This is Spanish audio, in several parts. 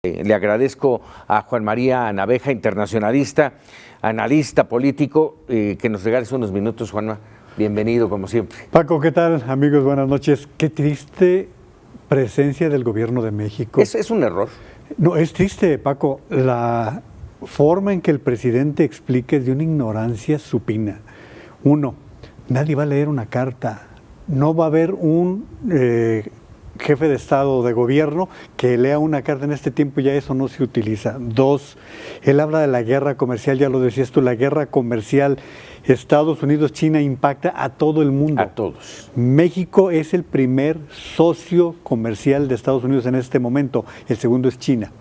Le agradezco a Juan María Naveja, internacionalista, analista político, que nos regales unos minutos, Juanma. Bienvenido, como siempre. Paco, ¿qué tal? Amigos, buenas noches. Qué triste presencia del gobierno de México. Es un error. No, es triste, Paco. La forma en que el presidente explica es de una ignorancia supina. Uno, nadie va a leer una carta. No va a haber un jefe de Estado o de gobierno que lea una carta en este tiempo, ya eso no se utiliza. Dos, él habla de la guerra comercial, ya lo decías tú, la guerra comercial Estados Unidos-China impacta a todo el mundo. A todos. México es el primer socio comercial de Estados Unidos en este momento, el segundo es China.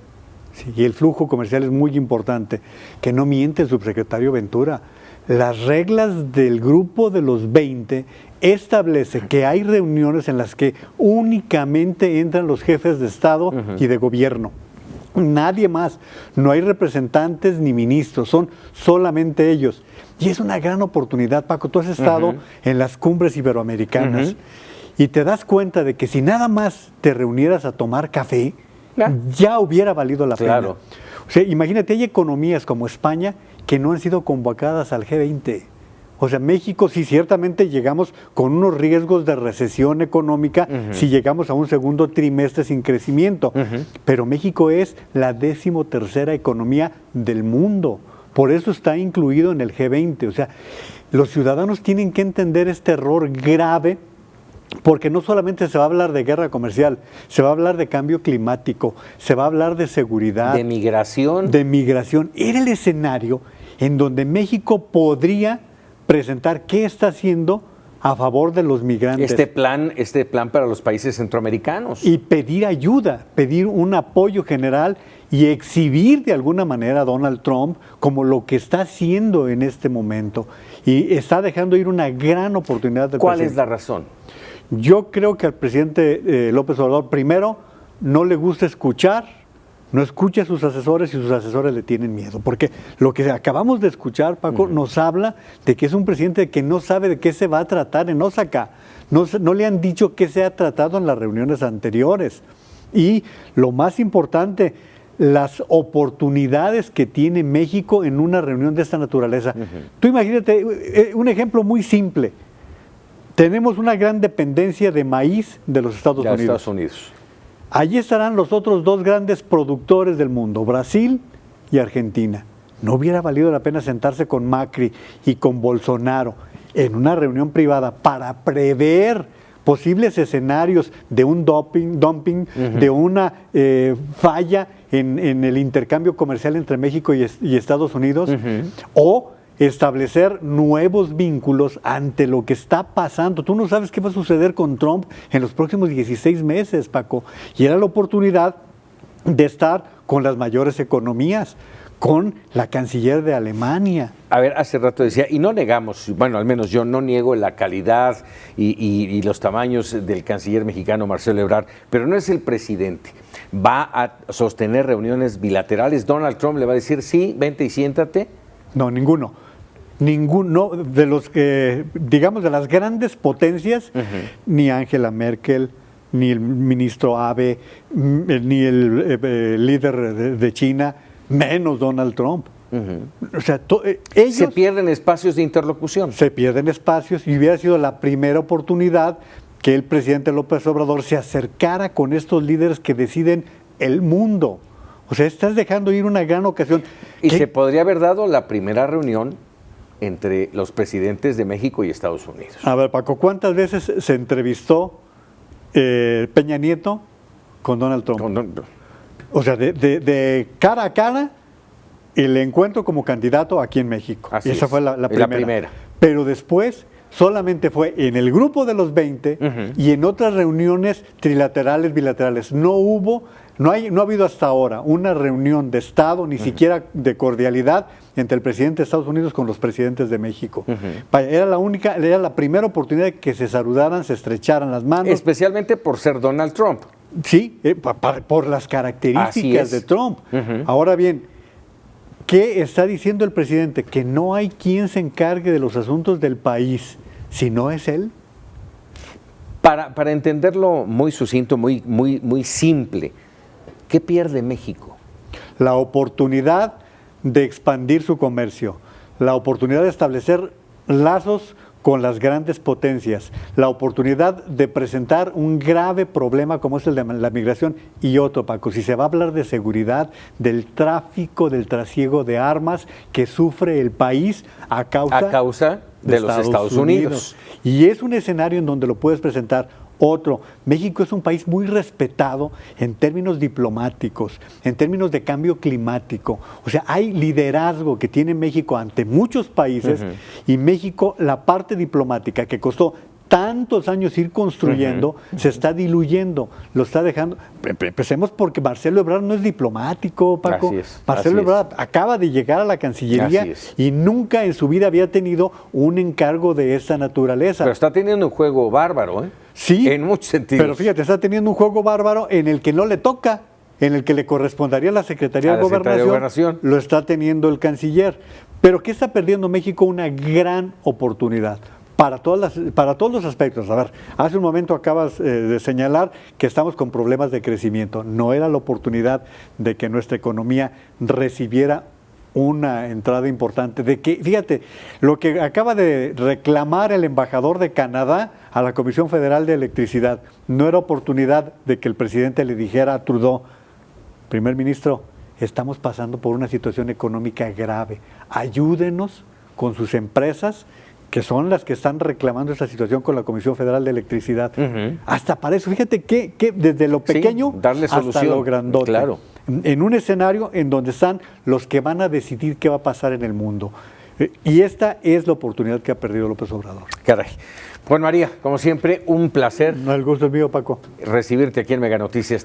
Sí, y el flujo comercial es muy importante. Que no miente el subsecretario Ventura. Las reglas del grupo de los 20 establece que hay reuniones en las que únicamente entran los jefes de Estado y de gobierno. Nadie más. No hay representantes ni ministros, son solamente ellos. Y es una gran oportunidad, Paco. Tú has estado en las cumbres iberoamericanas y te das cuenta de que si nada más te reunieras a tomar café, ya hubiera valido la pena. O sea, imagínate, hay economías como España que no han sido convocadas al G20. O sea, México sí ciertamente llegamos con unos riesgos de recesión económica si llegamos a un segundo trimestre sin crecimiento. Pero México es la 13ª economía del mundo. Por eso está incluido en el G20. O sea, los ciudadanos tienen que entender este error grave, porque no solamente se va a hablar de guerra comercial, se va a hablar de cambio climático, se va a hablar de seguridad. De migración. De migración. Era el escenario en donde México podría presentar qué está haciendo a favor de los migrantes. Este plan para los países centroamericanos. Y pedir ayuda, pedir un apoyo general y exhibir de alguna manera a Donald Trump como lo que está haciendo en este momento. Y está dejando ir una gran oportunidad del ¿Cuál presidente. es la razón? Yo creo que al presidente López Obrador, primero, no le gusta escuchar, no escucha a sus asesores y sus asesores le tienen miedo. Porque lo que acabamos de escuchar, Paco, nos habla de que es un presidente que no sabe de qué se va a tratar en Osaka. No le han dicho qué se ha tratado en las reuniones anteriores. Y lo más importante, las oportunidades que tiene México en una reunión de esta naturaleza. Tú imagínate, un ejemplo muy simple. Tenemos una gran dependencia de maíz de los Estados Unidos. Allí estarán los otros dos grandes productores del mundo, Brasil y Argentina. ¿No hubiera valido la pena sentarse con Macri y con Bolsonaro en una reunión privada para prever posibles escenarios de un dumping, de una falla en el intercambio comercial entre México y Estados Unidos? O establecer nuevos vínculos ante lo que está pasando. Tú no sabes qué va a suceder con Trump en los próximos 16 meses, Paco. Y era la oportunidad de estar con las mayores economías, con la canciller de Alemania. A ver, hace rato decía, y no negamos, bueno, al menos yo no niego la calidad y los tamaños del canciller mexicano Marcelo Ebrard, pero no es el presidente. ¿Va a sostener reuniones bilaterales? ¿Donald Trump le va a decir, sí, vente y siéntate? No, ninguno de los que, digamos, de las grandes potencias, ni Angela Merkel, ni el ministro Abe, ni el líder de China, menos Donald Trump. O sea, ellos se pierden espacios de interlocución. Se pierden espacios y hubiera sido la primera oportunidad que el presidente López Obrador se acercara con estos líderes que deciden el mundo. O sea, estás dejando ir una gran ocasión. Y se podría haber dado la primera reunión entre los presidentes de México y Estados Unidos. A ver, Paco, ¿cuántas veces se entrevistó Peña Nieto con Donald Trump? O sea, de cara a cara, el encuentro como candidato aquí en México. Así Esa fue la primera. Pero después solamente fue en el grupo de los 20 y en otras reuniones trilaterales, bilaterales. No ha habido hasta ahora una reunión de Estado, ni siquiera de cordialidad, entre el presidente de Estados Unidos con los presidentes de México. Era la primera oportunidad de que se saludaran, se estrecharan las manos. Especialmente por ser Donald Trump. Sí, por las características de Trump. Ahora bien, ¿qué está diciendo el presidente? Que no hay quien se encargue de los asuntos del país, si no es él. Para entenderlo muy sucinto, muy simple, ¿Qué pierde México? La oportunidad de expandir su comercio, la oportunidad de establecer lazos con las grandes potencias, la oportunidad de presentar un grave problema como es el de la migración y otro, Paco, si se va a hablar de seguridad, del tráfico, del trasiego de armas que sufre el país a causa de los Estados Unidos. Y es un escenario en donde lo puedes presentar. Otro, México es un país muy respetado en términos diplomáticos, en términos de cambio climático. O sea, hay liderazgo que tiene México ante muchos países y México, la parte diplomática que costó tantos años ir construyendo, se está diluyendo, lo está dejando. Empecemos porque Marcelo Ebrard no es diplomático, Paco. Así es, Marcelo Ebrard acaba de llegar a la Cancillería y nunca en su vida había tenido un encargo de esa naturaleza. Pero está teniendo un juego bárbaro, ¿eh? Sí, en muchos sentidos. Pero fíjate, está teniendo un juego bárbaro en el que no le toca, en el que le correspondería a la Secretaría de Gobernación, lo está teniendo el canciller. Pero ¿qué está perdiendo México? Una gran oportunidad para todos los aspectos. A ver, hace un momento acabas de señalar que estamos con problemas de crecimiento. No era la oportunidad de que nuestra economía recibiera una entrada importante, de que, fíjate, lo que acaba de reclamar el embajador de Canadá a la Comisión Federal de Electricidad, no era oportunidad de que el presidente le dijera a Trudeau, primer ministro, estamos pasando por una situación económica grave, ayúdenos con sus empresas, que son las que están reclamando esta situación con la Comisión Federal de Electricidad. Hasta para eso, fíjate que desde lo pequeño darle hasta lo grandote. Claro. En un escenario en donde están los que van a decidir qué va a pasar en el mundo. Y esta es la oportunidad que ha perdido López Obrador. Caray. Juan María, como siempre, un placer. No, el gusto es mío, Paco. Recibirte aquí en Mega Noticias.